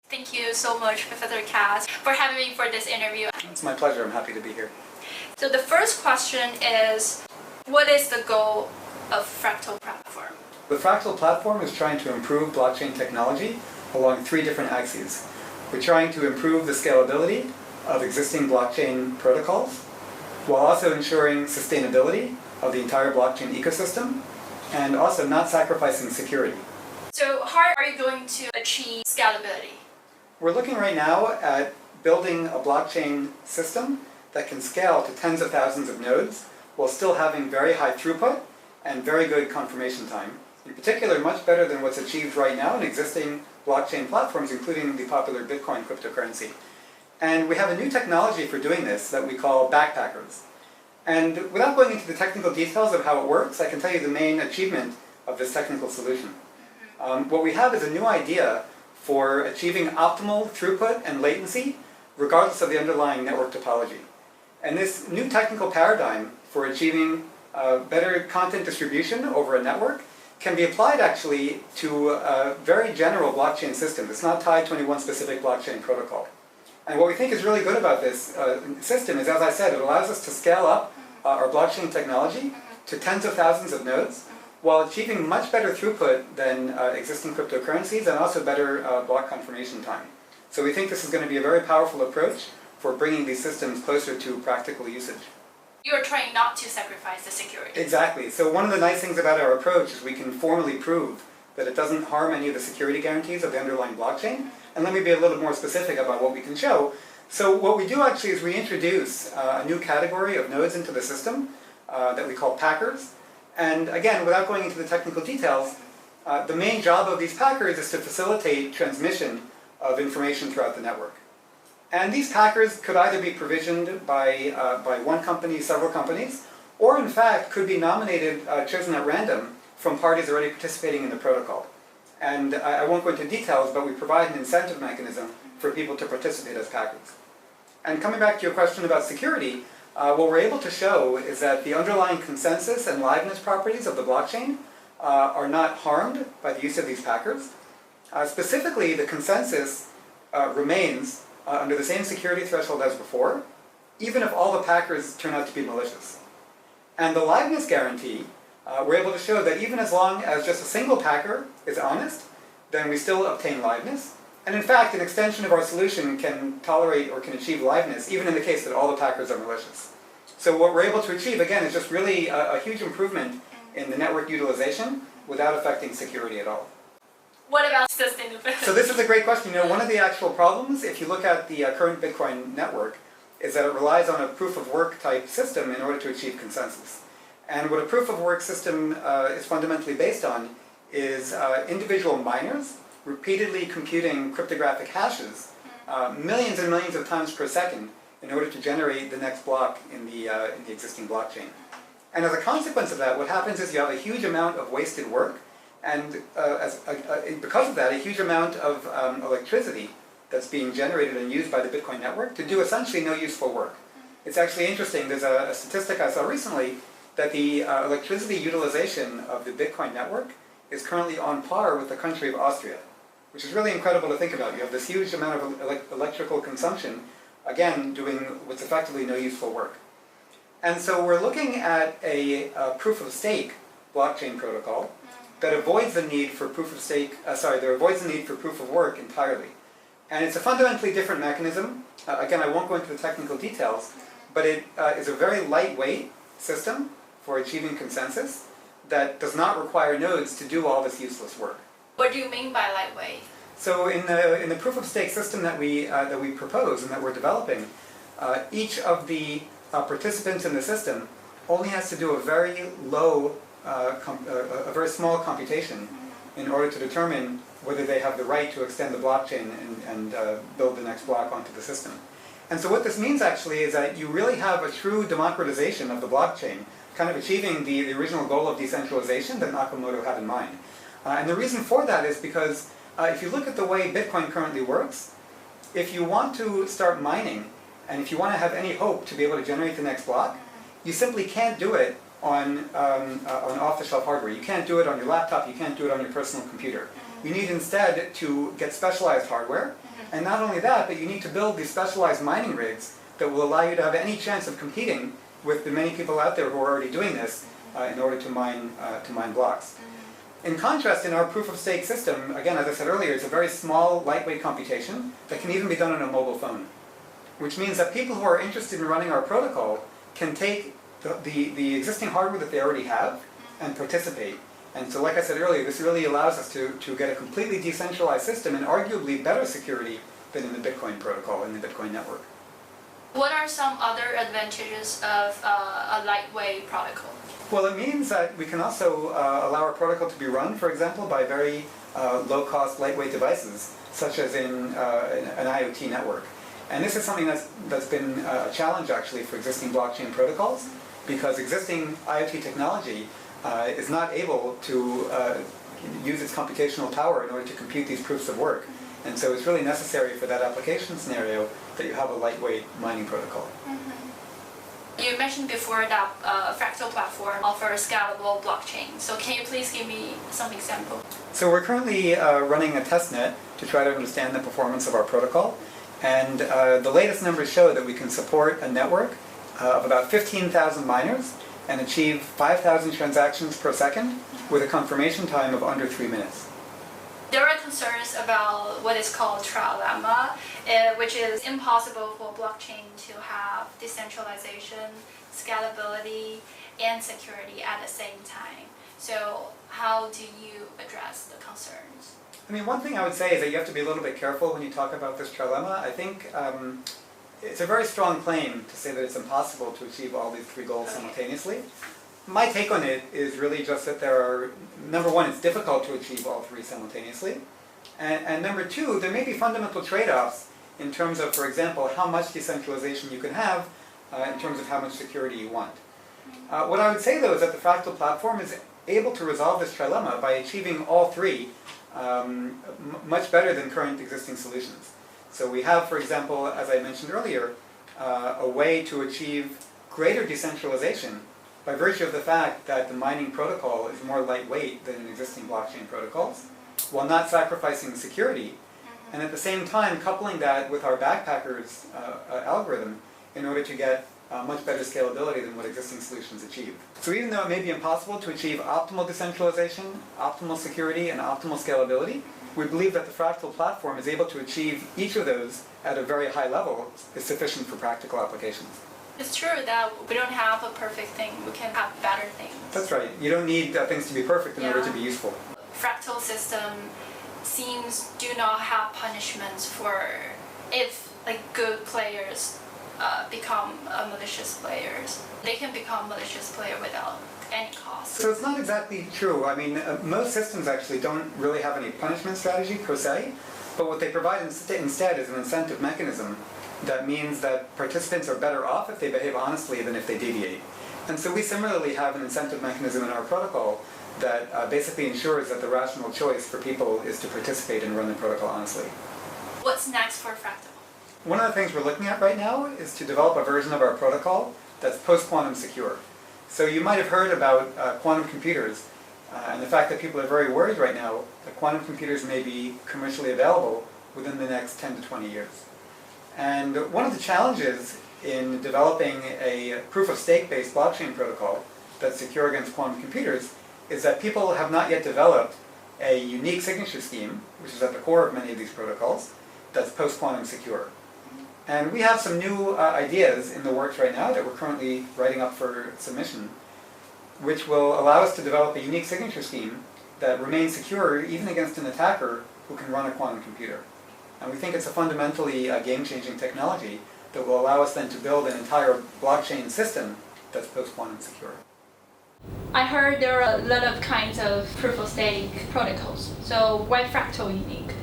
Thank you so much, Professor Katz, for having me for this interview. It's my pleasure. I'm happy to be here. So the first question is, what is the goal of Fractal platform? The Fractal platform is trying to improve blockchain technology along 3 different axes. We're trying to improve the scalability of existing blockchain protocols, while also ensuring sustainability of the entire blockchain ecosystem, and also not sacrificing security. So how are you going to achieve scalability? We're looking right now at building a blockchain system that can scale to tens of thousands of nodes while still having very high throughput and very good confirmation time. In particular, much better than what's achieved right now in existing blockchain platforms, including the popular Bitcoin cryptocurrency. And we have a new technology for doing this that we call backpackers. And without going into the technical details of how it works, I can tell you the main achievement of this technical solution. What we have is a new idea for achieving optimal throughput and latency regardless of the underlying network topology. And this new technical paradigm for achieving better content distribution over a network can be applied actually to a very general blockchain system. It's not tied to any one specific blockchain protocol. And what we think is really good about this system is, as I said, it allows us to scale up our blockchain technology to tens of thousands of nodes while achieving much better throughput than existing cryptocurrencies and also better block confirmation time. So we think this is going to be a very powerful approach for bringing these systems closer to practical usage. You're trying not to sacrifice the security. Exactly. So one of the nice things about our approach is we can formally prove that it doesn't harm any of the security guarantees of the underlying blockchain. And let me be a little more specific about what we can show. So what we do actually is we introduce a new category of nodes into the system that we call packers. And again, without going into the technical details, the main job of these packers is to facilitate transmission of information throughout the network. And these packers could either be provisioned by one company, several companies, or in fact could be nominated, chosen at random from parties already participating in the protocol. And I won't go into details, but we provide an incentive mechanism for people to participate as packers. And coming back to your question about security, what we're able to show is that the underlying consensus and liveness properties of the blockchain are not harmed by the use of these packers. Specifically, the consensus remains under the same security threshold as before, even if all the packers turn out to be malicious. And the liveness guarantee, we're able to show that even as long as just a single packer is honest, then we still obtain liveness. And in fact, an extension of our solution can tolerate or can achieve liveness, even in the case that all the packers are malicious. So what we're able to achieve, again, is just really a huge improvement in the network utilization without affecting security at all. What about sustainability? So this is a great question. You know, one of the actual problems, if you look at the current Bitcoin network, is that it relies on a proof-of-work type system in order to achieve consensus. And what a proof-of-work system is fundamentally based on is individual miners repeatedly computing cryptographic hashes millions and millions of times per second in order to generate the next block in the existing blockchain. And as a consequence of that, what happens is you have a huge amount of wasted work, and because of that, a huge amount of electricity that's being generated and used by the Bitcoin network to do essentially no useful work. It's actually interesting, there's a statistic I saw recently that the electricity utilization of the Bitcoin network is currently on par with the country of Austria, which is really incredible to think about. You have this huge amount of electrical consumption, again, doing what's effectively no useful work. And so we're looking at a proof-of-stake blockchain protocol that avoids the need for proof-of-work entirely. And it's a fundamentally different mechanism. Again, I won't go into the technical details, but it is a very lightweight system for achieving consensus that does not require nodes to do all this useless work. What do you mean by lightweight? So in the proof-of-stake system that we propose and that we're developing, each of the participants in the system only has to do a very low, a very small computation in order to determine whether they have the right to extend the blockchain and build the next block onto the system. And so what this means actually is that you really have a true democratization of the blockchain, kind of achieving the original goal of decentralization that Nakamoto had in mind. And the reason for that is because if you look at the way Bitcoin currently works, if you want to start mining, and if you want to have any hope to be able to generate the next block, you simply can't do it on off-the-shelf hardware. You can't do it on your laptop, you can't do it on your personal computer. You need instead to get specialized hardware, and not only that, but you need to build these specialized mining rigs that will allow you to have any chance of competing with the many people out there who are already doing this in order to mine blocks. In contrast, in our proof-of-stake system, again, as I said earlier, it's a very small, lightweight computation that can even be done on a mobile phone, which means that people who are interested in running our protocol can take the existing hardware that they already have and participate. And so, like I said earlier, this really allows us to get a completely decentralized system and arguably better security than in the Bitcoin protocol, in the Bitcoin network. What are some other advantages of a lightweight protocol? Well, it means that we can also allow our protocol to be run, for example, by very low-cost, lightweight devices, such as in an IoT network. And this is something that's been a challenge, actually, for existing blockchain protocols, because existing IoT technology is not able to use its computational power in order to compute these proofs of work. And so it's really necessary for that application scenario that you have a lightweight mining protocol. You mentioned before that Fractal platform offers scalable blockchain. So can you please give me some example? So we're currently running a testnet to try to understand the performance of our protocol. And the latest numbers show that we can support a network of about 15,000 miners and achieve 5,000 transactions per second with a confirmation time of under 3 minutes. There are concerns about what is called trilemma, which is impossible for blockchain to have decentralization, scalability, and security at the same time. So how do you address the concerns? I mean, one thing I would say is that you have to be a little bit careful when you talk about this trilemma. I think it's a very strong claim to say that it's impossible to achieve all these three goals simultaneously. My take on it is really just that there are, number one, it's difficult to achieve all three simultaneously. And number two, there may be fundamental trade-offs in terms of, for example, how much decentralization you can have in terms of how much security you want. What I would say, though, is that the Fractal platform is able to resolve this trilemma by achieving all three much better than current existing solutions. So we have, for example, as I mentioned earlier, a way to achieve greater decentralization by virtue of the fact that the mining protocol is more lightweight than existing blockchain protocols, while not sacrificing security, and at the same time coupling that with our backpackers algorithm in order to get much better scalability than what existing solutions achieve. So even though it may be impossible to achieve optimal decentralization, optimal security, and optimal scalability, we believe that the Fractal platform is able to achieve each of those at a very high level is sufficient for practical applications. It's true that we don't have a perfect thing, we can have better things. That's right. You don't need things to be perfect in order to be useful. Fractal system seems do not have punishments for if good players become malicious players. They can become malicious player without any cost. So it's not exactly true. I mean, most systems actually don't really have any punishment strategy per se, but what they provide instead is an incentive mechanism that means that participants are better off if they behave honestly than if they deviate. And so we similarly have an incentive mechanism in our protocol that basically ensures that the rational choice for people is to participate and run the protocol honestly. What's next for Fractal? One of the things we're looking at right now is to develop a version of our protocol that's post-quantum secure. So you might have heard about quantum computers and the fact that people are very worried right now that quantum computers may be commercially available within the next 10 to 20 years. And one of the challenges in developing a proof-of-stake based blockchain protocol that's secure against quantum computers is that people have not yet developed a unique signature scheme, which is at the core of many of these protocols, that's post-quantum secure. And we have some new ideas in the works right now that we're currently writing up for submission, which will allow us to develop a unique signature scheme that remains secure even against an attacker who can run a quantum computer. And we think it's a fundamentally game-changing technology that will allow us then to build an entire blockchain system that's post-quantum secure. I heard there are a lot of kinds of proof-of-stake protocols. So why Fractal unique?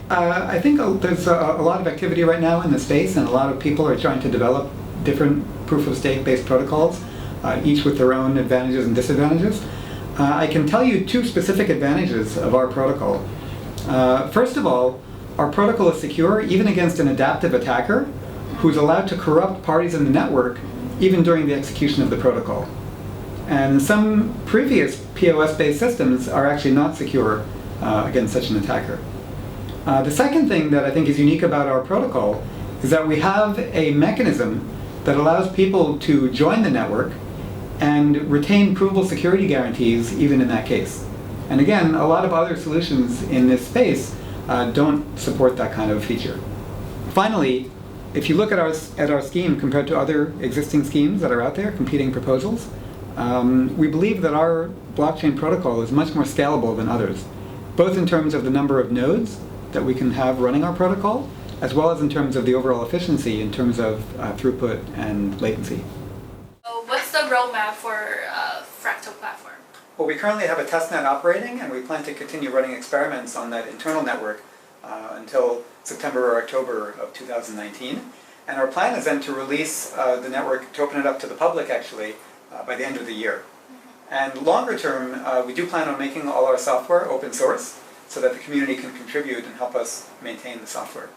I think there's a lot of activity right now in the space, and a lot of people are trying to develop different proof-of-stake based protocols, each with their own advantages and disadvantages. I can tell you two specific advantages of our protocol. First of all, our protocol is secure even against an adaptive attacker who's allowed to corrupt parties in the network even during the execution of the protocol. And some previous POS-based systems are actually not secure against such an attacker. The second thing that I think is unique about our protocol is that we have a mechanism that allows people to join the network and retain provable security guarantees even in that case. And again, a lot of other solutions in this space don't support that kind of feature. Finally, if you look at our scheme compared to other existing schemes that are out there, competing proposals, we believe that our blockchain protocol is much more scalable than others, both in terms of the number of nodes that we can have running our protocol, as well as in terms of the overall efficiency in terms of throughput and latency. What's the roadmap for Fractal platform? Well, we currently have a testnet operating, and we plan to continue running experiments on that internal network until September or October of 2019. And our plan is then to release the network, to open it up to the public actually, by the end of the year. And longer term, we do plan on making all our software open source so that the community can contribute and help us maintain the software.